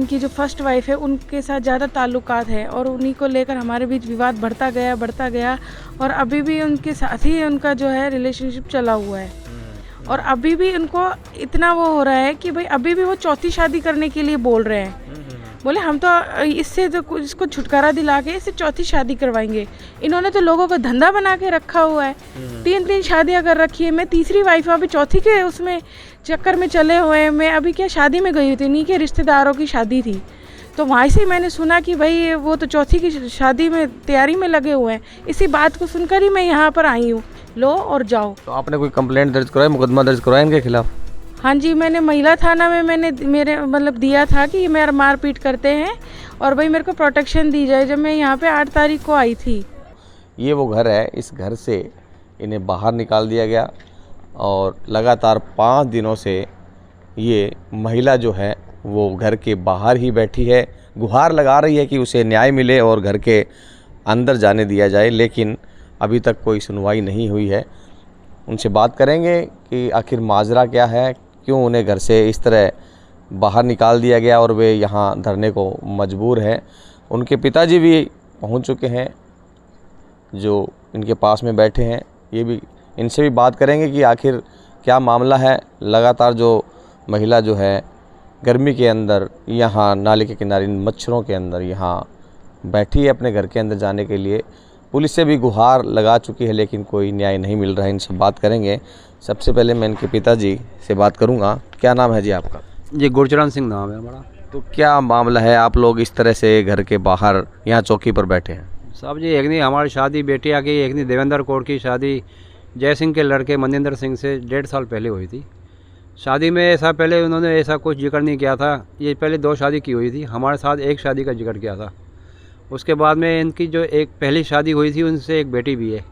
इनकी जो first wife है उनके साथ ज़्यादा ताल्लुकात है और उन्हीं को लेकर हमारे बीच विवाद बढ़ता गया और अभी भी उनके साथ ही उनका जो है रिलेशनशिप चला हुआ है। और अभी भी उनको इतना वो हो रहा है कि भाई अभी भी वो चौथी शादी करने के लिए बोल रहे हैं। बोले हम तो इससे तो इसको छुटकारा दिला के इससे चौथी शादी करवाएंगे। इन्होंने तो लोगों को धंधा बना के रखा हुआ है। 3 शादियां कर रखी है। मैं तीसरी वाइफ हूँ, अभी चौथी के उसमें चक्कर में चले हुए हैं। मैं अभी क्या शादी में गई हुई थी, उन्हीं के रिश्तेदारों की शादी थी, तो वहाँ से मैंने सुना कि भाई वो तो चौथी की शादी में तैयारी में लगे हुए हैं। इसी बात को सुनकर ही मैं यहाँ पर आई हूँ, लो और जाओ। तो आपने कोई कंप्लेंट दर्ज करवाया, मुकदमा दर्ज करवाया इनके खिलाफ? हाँ जी, मैंने महिला थाना में मेरे मतलब दिया था कि मेरा मारपीट करते हैं और भाई मेरे को प्रोटेक्शन दी जाए। जब मैं यहाँ पे 8 तारीख को आई थी। ये वो घर है, इस घर से इन्हें बाहर निकाल दिया गया और लगातार 5 दिनों से ये महिला जो है वो घर के बाहर ही बैठी है, गुहार लगा रही है कि उसे न्याय मिले और घर के अंदर जाने दिया जाए, लेकिन अभी तक कोई सुनवाई नहीं हुई है। उनसे बात करेंगे कि आखिर माजरा क्या है, क्यों उन्हें घर से इस तरह बाहर निकाल दिया गया और वे यहाँ धरने को मजबूर हैं। उनके पिताजी भी पहुँच चुके हैं जो इनके पास में बैठे हैं, ये भी इनसे भी बात करेंगे कि आखिर क्या मामला है। लगातार जो महिला जो है गर्मी के अंदर यहाँ नाले के किनारे मच्छरों के अंदर यहाँ बैठी है अपने घर के अंदर जाने के लिए। पुलिस से भी गुहार लगा चुकी है लेकिन कोई न्याय नहीं मिल रहा है। इनसे बात करेंगे। सबसे पहले मैं इनके पिताजी से बात करूंगा। क्या नाम है जी आपका? जी गुरचरण सिंह नाम है हमारा। तो क्या मामला है, आप लोग इस तरह से घर के बाहर यहाँ चौकी पर बैठे हैं? साहब जी, एक नहीं हमारी शादी बेटिया की, एक नहीं देवेंद्र कौर की शादी जय सिंह के लड़के मनिंदर सिंह से 1.5 साल पहले हुई थी। शादी में ऐसा पहले उन्होंने ऐसा कुछ जिक्र नहीं किया था। ये पहले 2 शादी की हुई थी, हमारे साथ 1 शादी का जिक्र किया था। उसके बाद में इनकी जो एक पहली शादी हुई थी उनसे एक बेटी भी है।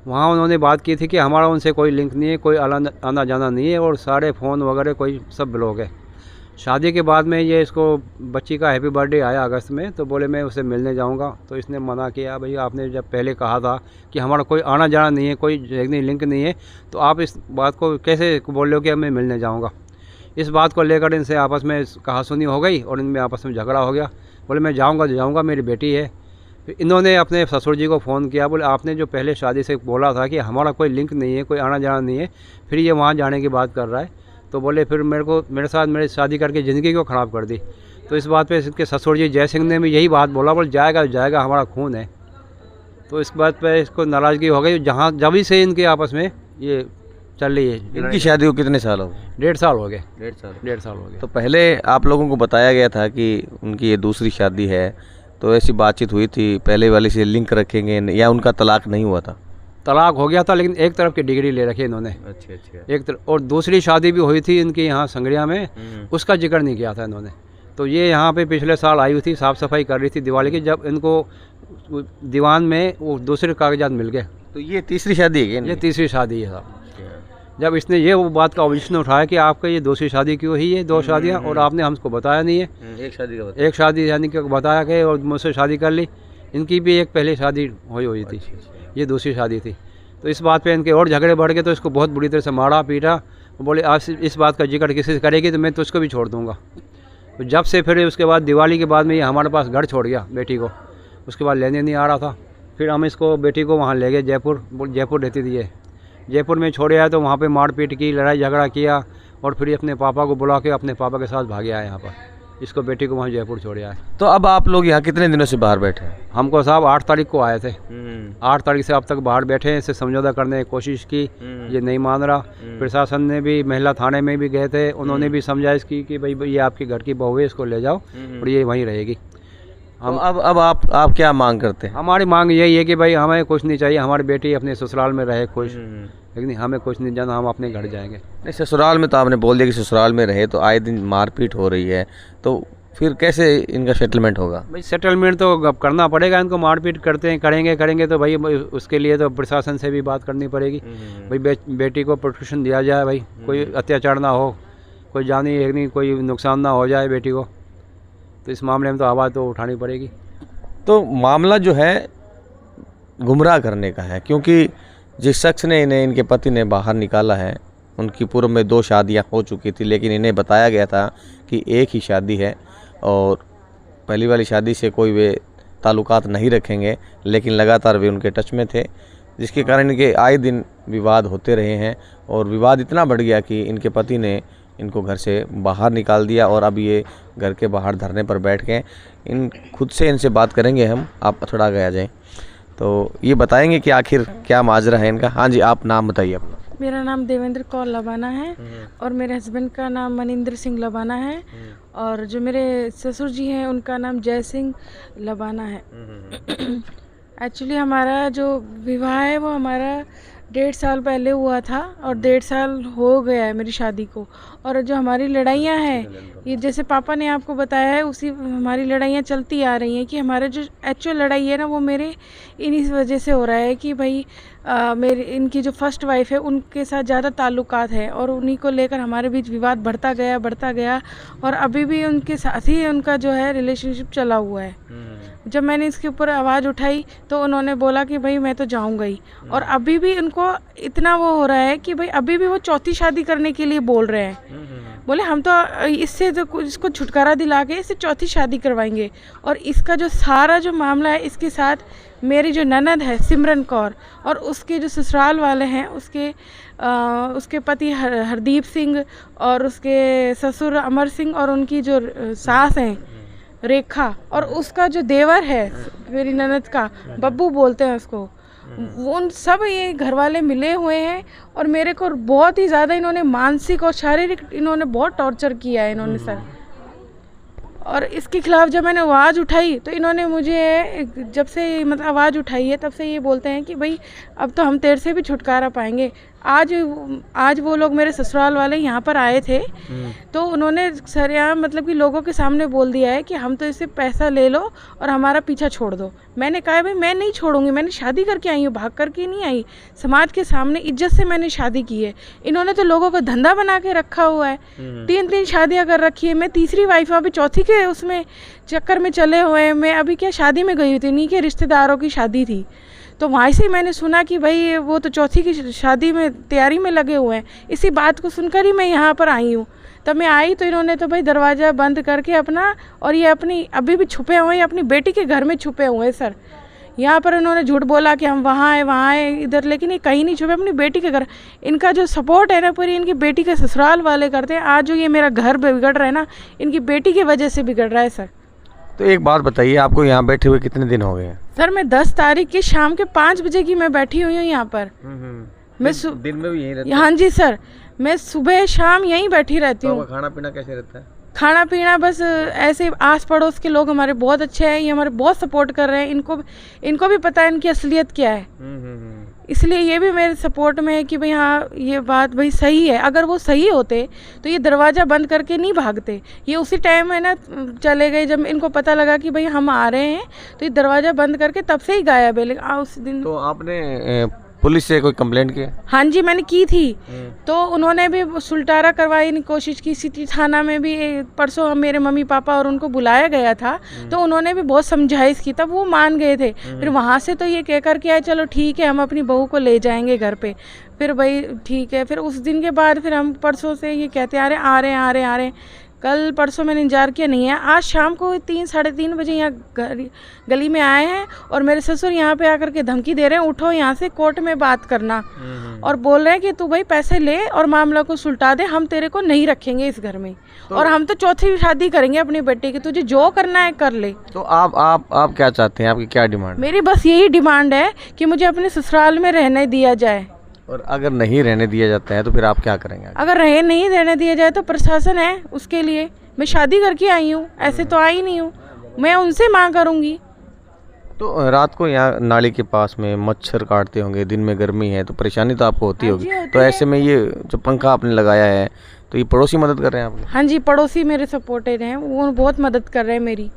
वहाँ उन्होंने बात की थी कि हमारा उनसे कोई लिंक नहीं है, कोई आना जाना नहीं है और सारे फ़ोन वगैरह कोई सब ब्लॉक है। शादी के बाद में ये इसको बच्ची का हैप्पी बर्थडे आया अगस्त में, तो बोले मैं उसे मिलने जाऊंगा, तो इसने मना किया। भाई आपने जब पहले कहा था कि हमारा कोई आना जाना नहीं है, कोई लिंक नहीं है, तो आप इस बात को कैसे बोल रहे हो कि मैं मिलने जाऊँगा। इस बात को लेकर इनसे आपस में कहासुनी हो गई और इनमें आपस में झगड़ा हो गया। बोले मैं जाऊँगा तो जाऊँगा, मेरी बेटी है। फिर इन्होंने अपने ससुर जी को फ़ोन किया, बोले आपने जो पहले शादी से बोला था कि हमारा कोई लिंक नहीं है, कोई आना जाना नहीं है, फिर ये वहाँ जाने की बात कर रहा है। तो बोले फिर मेरे साथ मेरी शादी करके ज़िंदगी को ख़राब कर दी। तो इस बात पे इसके ससुर जी जय सिंह ने भी यही बात बोला, बोले जाएगा जाएगा, हमारा खून है। तो इस बात पे इसको नाराज़गी हो गई। जब से इनके आपस में ये चल रही है। इनकी शादी को कितने साल हो गए? 1.5 साल हो गए। 1.5 साल हो गए। तो पहले आप लोगों को बताया गया था कि उनकी ये दूसरी शादी है, तो ऐसी बातचीत हुई थी पहले वाली से लिंक रखेंगे, या उनका तलाक नहीं हुआ था? तलाक हो गया था लेकिन एक तरफ की डिग्री ले रखी इन्होंने। अच्छा। एक तरफ, और दूसरी शादी भी हुई थी इनकी यहाँ संगड़िया में, उसका जिक्र नहीं किया था इन्होंने। तो ये यहाँ पे पिछले साल आई हुई थी, साफ़ सफाई कर रही थी दिवाली की, जब इनको दीवान में वो दूसरे कागजात मिल गए। तो ये तीसरी शादी है? ये तीसरी शादी है साहब। जब इसने ये वो बात का ऑब्जेक्शन उठाया कि आपका ये दूसरी शादी क्यों हुई है, 2 शादियाँ, और आपने हमको बताया नहीं है। एक शादी यानी कि बताया कि और मुझसे शादी कर ली। इनकी भी एक पहले शादी हुई थी, ये दूसरी शादी थी। तो इस बात पे इनके और झगड़े बढ़ गए, तो इसको बहुत बुरी तरह से मारा पीटा। बोले आज इस बात का जिक्र किसी से करेगी तो मैं तुझको भी छोड़ दूँगा। तो जब से फिर उसके बाद दिवाली के बाद में ये हमारे पास घर छोड़ गया बेटी को, उसके बाद लेने नहीं आ रहा था। फिर हम इसको बेटी को वहाँ ले गए जयपुर रहती थी ये। जयपुर में छोड़े आए तो वहाँ पे मारपीट की, लड़ाई झगड़ा किया और फिर अपने पापा को बुला के अपने पापा के साथ भागे आए यहाँ पर। इसको बेटी को वहाँ जयपुर छोड़े आए। तो अब आप लोग यहाँ कितने दिनों से बाहर बैठे हैं? हमको साहब 8 तारीख को आए थे। 8 तारीख से अब तक बाहर बैठे हैं। इससे समझौता करने की कोशिश की, ये नहीं मान रहा। प्रशासन ने भी, महिला थाने में भी गए थे, उन्होंने भी समझाइश की कि भाई ये आपके घर की बहू है, इसको ले जाओ और ये वहीं रहेगी। हम तो अब आप क्या मांग करते हैं? हमारी मांग यही है कि भाई हमें कुछ नहीं चाहिए, हमारी बेटी अपने ससुराल में रहे खुश, लेकिन हमें कुछ नहीं जाना, हम अपने घर जाएंगे। नहीं, ससुराल में तो आपने बोल दिया कि ससुराल में रहे, तो आए दिन मारपीट हो रही है, तो फिर कैसे इनका सेटलमेंट होगा? भाई सेटलमेंट तो अब करना पड़ेगा इनको। मारपीट करेंगे तो भाई उसके लिए तो प्रशासन से भी बात करनी पड़ेगी। भाई बेटी को प्रोटेक्शन दिया जाए, भाई कोई अत्याचार ना हो, कोई जानी कोई नुकसान ना हो जाए बेटी को। तो इस मामले में तो आवाज़ तो उठानी पड़ेगी। तो मामला जो है गुमराह करने का है, क्योंकि जिस शख्स ने इनके पति ने बाहर निकाला है, उनकी पूर्व में 2 शादियां हो चुकी थी, लेकिन इन्हें बताया गया था कि एक ही शादी है। और पहली वाली शादी से कोई वे ताल्लुकात नहीं रखेंगे, लेकिन लगातार वे उनके टच में थे, जिसके कारण इनके आए दिन विवाद होते रहे हैं। और विवाद इतना बढ़ गया कि इनके पति ने इनको घर से बाहर निकाल दिया और अब ये घर के बाहर धरने पर बैठ गए। इन खुद से इनसे बात करेंगे हम, आप थोड़ा आगे आ जाएं तो ये बताएंगे कि आखिर क्या माजरा है इनका। हाँ जी, आप नाम बताइए अपना। मेरा नाम देवेंद्र कौर लबाना है और मेरे हस्बैंड का नाम मनिंदर सिंह लबाना है और जो मेरे ससुर जी हैं उनका नाम जय सिंह लबाना है। एक्चुअली हमारा जो विवाह है वो हमारा 1.5 साल पहले हुआ था और 1.5 साल हो गया है मेरी शादी को। और जो हमारी लड़ाइयाँ हैं, ये जैसे पापा ने आपको बताया है उसी हमारी लड़ाइयाँ चलती आ रही हैं कि हमारे जो एक्चुअल लड़ाई है ना वो मेरे इन्हीं वजह से हो रहा है कि भाई मेरी इनकी जो फर्स्ट वाइफ है उनके साथ ज़्यादा ताल्लुकात है और उन्हीं को लेकर हमारे बीच विवाद बढ़ता गया और अभी भी उनके साथ ही उनका जो है रिलेशनशिप चला हुआ है। जब मैंने इसके ऊपर आवाज़ उठाई तो उन्होंने बोला कि भाई मैं तो जाऊंगा ही, और अभी भी उनको इतना वो हो रहा है कि भाई अभी भी वो चौथी शादी करने के लिए बोल रहे हैं। बोले हम तो इससे तो इसको छुटकारा दिला के इससे चौथी शादी करवाएंगे। और इसका जो सारा जो मामला है इसके साथ मेरी जो ननद है सिमरन कौर और उसके जो ससुराल वाले हैं उसके पति हरदीप सिंह और उसके ससुर अमर सिंह और उनकी जो सास हैं रेखा और उसका जो देवर है मेरी ननद का बब्बू बोलते हैं उसको, वो उन सब ये घर वाले मिले हुए हैं और मेरे को बहुत ही ज़्यादा इन्होंने मानसिक और शारीरिक इन्होंने बहुत टॉर्चर किया है इन्होंने सर। और इसके खिलाफ़ जब मैंने आवाज़ उठाई तो इन्होंने मुझे जब से मतलब आवाज़ उठाई है तब से ये बोलते हैं कि भाई अब तो हम तेरे से भी छुटकारा पाएंगे। आज वो लोग मेरे ससुराल वाले यहाँ पर आए थे तो उन्होंने सरेआम मतलब कि लोगों के सामने बोल दिया है कि हम तो इससे पैसा ले लो और हमारा पीछा छोड़ दो। मैंने कहा भाई मैं नहीं छोड़ूंगी, मैंने शादी करके आई हूँ, भाग करके नहीं आई, समाज के सामने इज्जत से मैंने शादी की है। इन्होंने तो लोगों को धंधा बना के रखा हुआ है, 3 शादियाँ कर रखी है। मैं तीसरी वाइफ हूँ, अभी चौथी के उसमें चक्कर में चले हुए हैं। मैं अभी क्या शादी में गई हुई थी, इन्हीं के रिश्तेदारों की शादी थी तो वहाँ से मैंने सुना कि भाई वो तो चौथी की शादी में तैयारी में लगे हुए हैं। इसी बात को सुनकर ही मैं यहाँ पर आई हूँ। तब मैं आई तो इन्होंने तो भाई दरवाज़ा बंद करके अपना और ये अपनी अभी भी छुपे हुए हैं, अपनी बेटी के घर में छुपे हुए हैं सर। यहाँ पर इन्होंने झूठ बोला कि हम वहाँ आए इधर, लेकिन ये कहीं नहीं छुपे, अपनी बेटी के घर। इनका जो सपोर्ट है ना पूरी इनकी बेटी के ससुराल वाले करते हैं। आज जो ये मेरा घर बिगड़ रहा है ना इनकी बेटी की वजह से बिगड़ रहा है सर। तो एक बात बताइए, आपको यहाँ बैठे हुए कितने दिन हो गए हैं? सर मैं 10 तारीख की शाम के 5 बजे की मैं बैठी हुई हूँ यहाँ पर। मैं दिन में भी यहीं रहते? हाँ जी सर, मैं सुबह शाम यहीं बैठी रहती हूँ। खाना पीना कैसे रहता है? खाना पीना बस ऐसे आस पड़ोस के लोग हमारे बहुत अच्छे हैं, ये हमारे बहुत सपोर्ट कर रहे हैं। इनको भी पता है इनकी असलियत क्या है, इसलिए ये भी मेरे सपोर्ट में है कि भाई हाँ ये बात भाई सही है। अगर वो सही होते तो ये दरवाज़ा बंद करके नहीं भागते, ये उसी टाइम है ना चले गए। जब इनको पता लगा कि भाई हम आ रहे हैं तो ये दरवाज़ा बंद करके तब से ही गायब है। लेकिन उस दिन तो आपने पुलिस से कोई कंप्लेंट की? हाँ जी मैंने की थी, तो उन्होंने भी सुलटारा करवाने की कोशिश की। सिटी थाना में भी परसों मेरे मम्मी पापा और उनको बुलाया गया था तो उन्होंने भी बहुत समझाइश की, तब वो मान गए थे। फिर वहाँ से तो ये कह कर के आए चलो ठीक है हम अपनी बहू को ले जाएंगे घर पे। फिर भाई ठीक है, फिर उस दिन के बाद फिर हम परसों से ये कहते आ रहे हैं। कल परसों मैंने इंतजार किया नहीं है। आज शाम को 3 साढ़े 3 बजे यहाँ गली में आए हैं और मेरे ससुर यहाँ पे आकर के धमकी दे रहे हैं उठो यहाँ से कोर्ट में बात करना, और बोल रहे हैं कि तू भाई पैसे ले और मामला को सुलटा दे, हम तेरे को नहीं रखेंगे इस घर में और हम तो चौथी शादी करेंगे अपनी बेटी की, तुझे जो करना है कर ले। तो आप क्या चाहते हैं, आपकी क्या डिमांड? मेरी बस यही डिमांड है कि मुझे अपने ससुराल में रहने दिया जाए। और अगर नहीं रहने दिया जाता है तो फिर आप क्या करेंगे? अगर नहीं रहने दिया जाए तो प्रशासन है उसके लिए। मैं शादी करके आई हूँ, ऐसे तो आई नहीं हूँ, मैं उनसे मांग करूँगी। तो रात को यहाँ नाली के पास में मच्छर काटते होंगे, दिन में गर्मी है तो परेशानी तो आपको होती होगी। तो ऐसे में ये जो पंखा आपने लगाया है तो ये पड़ोसी मदद कर रहे हैं आपकी? हाँ जी, पड़ोसी मेरे सपोर्टेड हैं, वो बहुत मदद कर रहे हैं मेरी।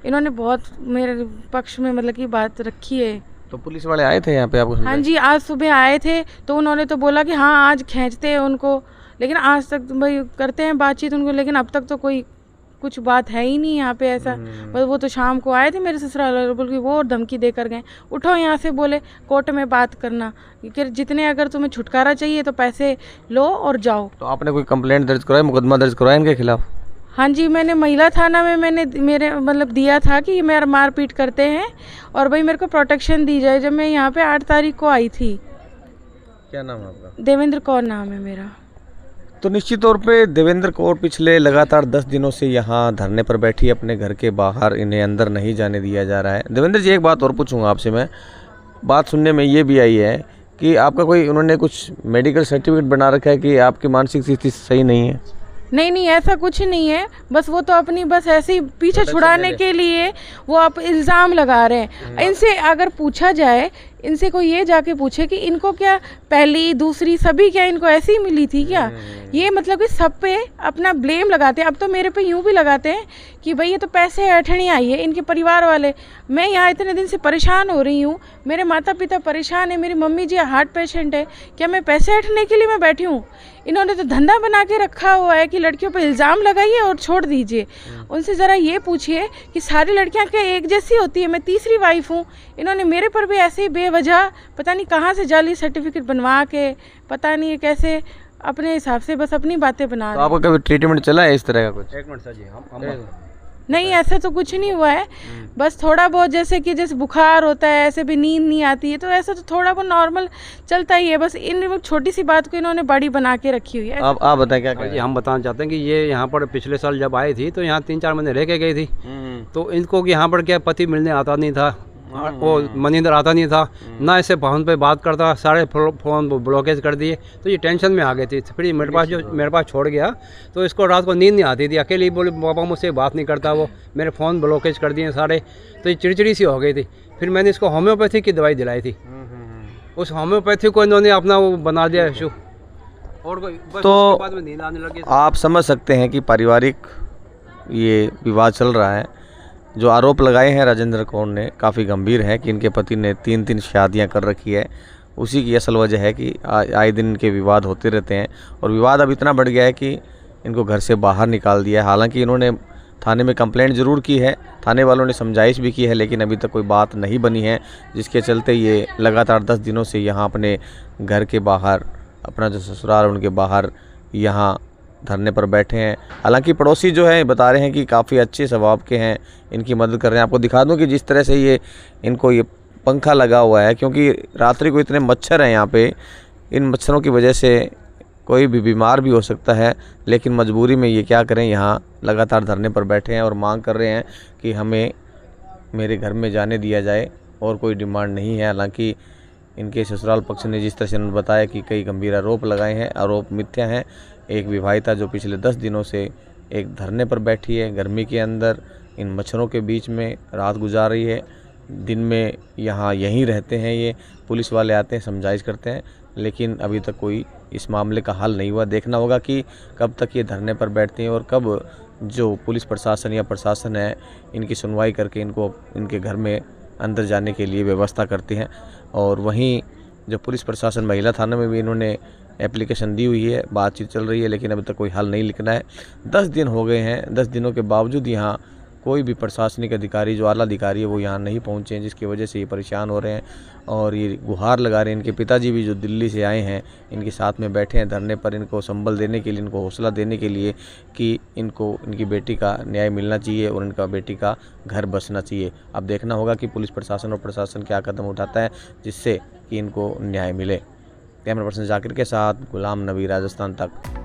इन्होंने बहुत मेरे पक्ष में मतलब की बात रखी है। तो पुलिस वाले आए थे यहाँ पे आपको? हाँ जी, आज सुबह आए थे तो उन्होंने तो बोला कि हाँ आज खींचते हैं उनको, लेकिन आज तक भाई करते हैं बातचीत उनको, लेकिन अब तक तो कोई कुछ बात है ही नहीं यहाँ पे ऐसा। बस वो तो शाम को आए थे मेरे ससुराल बोल वो और धमकी दे कर गए उठो यहाँ से, बोले कोर्ट में बात करना कि जितने अगर तुम्हें छुटकारा चाहिए तो पैसे लो और जाओ। तो आपने कोई कंप्लेंट दर्ज करवाई, मुकदमा दर्ज करवाया इनके खिलाफ? हाँ जी, मैंने महिला थाना में मैंने मेरे मतलब दिया था कि मेरा मारपीट करते हैं और भाई मेरे को प्रोटेक्शन दी जाए। जब मैं यहाँ पे 8 तारीख को आई थी। क्या नाम है आपका? देवेंद्र कौर नाम है मेरा। तो निश्चित तौर पे देवेंद्र कौर पिछले लगातार 10 दिनों से यहाँ धरने पर बैठी है अपने घर के बाहर, इन्हें अंदर नहीं जाने दिया जा रहा है। देवेंद्र जी, एक बात और पूछूंगा आपसे मैं, बात सुनने में ये भी आई है कि आपका कोई उन्होंने कुछ मेडिकल सर्टिफिकेट बना रखा है कि आपकी मानसिक स्थिति सही नहीं है? नहीं, ऐसा कुछ नहीं है। बस वो तो अपनी बस ऐसे ही पीछे छुड़ाने के लिए वो आप इल्ज़ाम लगा रहे हैं। इनसे अगर पूछा जाए, इनसे कोई ये जाके पूछे कि इनको क्या पहली दूसरी सभी क्या इनको ऐसी ही मिली थी क्या? ये मतलब कि सब पे अपना ब्लेम लगाते हैं। अब तो मेरे पे यूँ भी लगाते हैं कि भाई ये तो पैसे ऐठनी आई है इनके परिवार वाले। मैं यहाँ इतने दिन से परेशान हो रही हूँ, मेरे माता पिता परेशान है, मेरी मम्मी जी हार्ट पेशेंट है। क्या मैं पैसे ऐठने के लिए मैं बैठी हूँ? इन्होंने तो धंधा बना के रखा हुआ है कि लड़कियों पर इल्ज़ाम लगाइए और छोड़ दीजिए। उनसे ज़रा ये पूछिए कि सारी लड़कियां क्या एक जैसी होती है? मैं तीसरी वाइफ हूँ। इन्होंने मेरे पर भी ऐसे ही बेवजह पता नहीं कहाँ से जाली सर्टिफिकेट बनवा के पता नहीं कैसे अपने हिसाब से बस अपनी बातें बना रहे हैं। तो आपका कभी ट्रीटमेंट चला है इस तरह का कुछ? एक मिनट सर जी, हम नहीं, ऐसा तो कुछ नहीं हुआ है। बस थोड़ा बहुत जैसे बुखार होता है, ऐसे भी नींद नहीं आती है, तो ऐसा तो थोड़ा बहुत नॉर्मल चलता ही है। बस इन छोटी सी बात को इन्होंने बड़ी बना के रखी हुई है। आप बताएं क्या जी, हम बताना चाहते हैं कि ये यहाँ पर पिछले साल जब आई थी तो यहाँ 3-4 महीने रह के गई थी। तो इनको यहाँ पर क्या पति मिलने आता नहीं था, वो मनिंदर आता नहीं था, ना इससे फोन पे बात करता, सारे फ़ोन ब्लॉकेज कर दिए। तो ये टेंशन में आ गई थी। फिर मेरे पास छोड़ गया तो इसको रात को नींद नहीं आती थी। अकेली बोले पापा मुझसे बात नहीं करता, वो मेरे फ़ोन ब्लॉकेज कर दिए सारे। तो ये चिड़चिड़ी सी हो गई थी। फिर मैंने इसको होम्योपैथी की दवाई दिलाई थी। उस होम्योपैथी को इन्होंने अपना वो बना दिया इशू, और कोई तो बाद में नींद आने लगी। आप समझ सकते हैं कि पारिवारिक ये विवाद चल रहा है। जो आरोप लगाए हैं राजेंद्र कौर ने काफ़ी गंभीर है कि इनके पति ने 3 शादियां कर रखी है। उसी की असल वजह है कि आए दिन इनके विवाद होते रहते हैं, और विवाद अब इतना बढ़ गया है कि इनको घर से बाहर निकाल दिया है। हालांकि इन्होंने थाने में कंप्लेंट ज़रूर की है, थाने वालों ने समझाइश भी की है, लेकिन अभी तक कोई बात नहीं बनी है, जिसके चलते ये लगातार 10 दिनों से यहाँ अपने घर के बाहर, अपना जो ससुराल उनके बाहर यहाँ धरने पर बैठे हैं। हालांकि पड़ोसी जो हैं बता रहे हैं कि काफ़ी अच्छे स्वभाव के हैं, इनकी मदद कर रहे हैं। आपको दिखा दूं कि जिस तरह से ये इनको ये पंखा लगा हुआ है, क्योंकि रात्रि को इतने मच्छर हैं यहाँ पे, इन मच्छरों की वजह से कोई भी बीमार भी हो सकता है। लेकिन मजबूरी में ये क्या करें, यहाँ लगातार धरने पर बैठे हैं और मांग कर रहे हैं कि हमें मेरे घर में जाने दिया जाए, और कोई डिमांड नहीं है। हालांकि इनके ससुराल पक्ष ने जिस तरह से उन्होंने बताया कि कई गंभीर आरोप लगाए हैं, आरोप मिथ्या हैं। एक विवाहिता जो पिछले 10 दिनों से एक धरने पर बैठी है, गर्मी के अंदर इन मच्छरों के बीच में रात गुजार रही है। दिन में यहाँ यहीं रहते हैं ये, पुलिस वाले आते हैं, समझाइश करते हैं, लेकिन अभी तक कोई इस मामले का हल नहीं हुआ। देखना होगा कि कब तक ये धरने पर बैठते हैं और कब जो पुलिस प्रशासन या प्रशासन है इनकी सुनवाई करके इनको इनके घर में अंदर जाने के लिए व्यवस्था करती हैं। और वहीं जो पुलिस प्रशासन महिला थाना में भी इन्होंने एप्लीकेशन दी हुई है, बातचीत चल रही है, लेकिन अभी तक कोई हल नहीं लिखना है। 10 दिन हो गए हैं, 10 दिनों के बावजूद यहाँ कोई भी प्रशासनिक अधिकारी, जो आला अधिकारी है, वो यहाँ नहीं पहुँचे हैं, जिसकी वजह से ये परेशान हो रहे हैं और ये गुहार लगा रहे हैं। इनके पिताजी भी जो दिल्ली से आए हैं, इनके साथ में बैठे हैं धरने पर, इनको संबल देने के लिए, इनको हौसला देने के लिए कि इनको इनकी बेटी का न्याय मिलना चाहिए और इनका बेटी का घर बसना चाहिए। अब देखना होगा कि पुलिस प्रशासन और प्रशासन क्या कदम उठाता है जिससे कि इनको न्याय मिले। कैमरा पर्सन जाकिर के साथ गुलाम नबी, राजस्थान तक।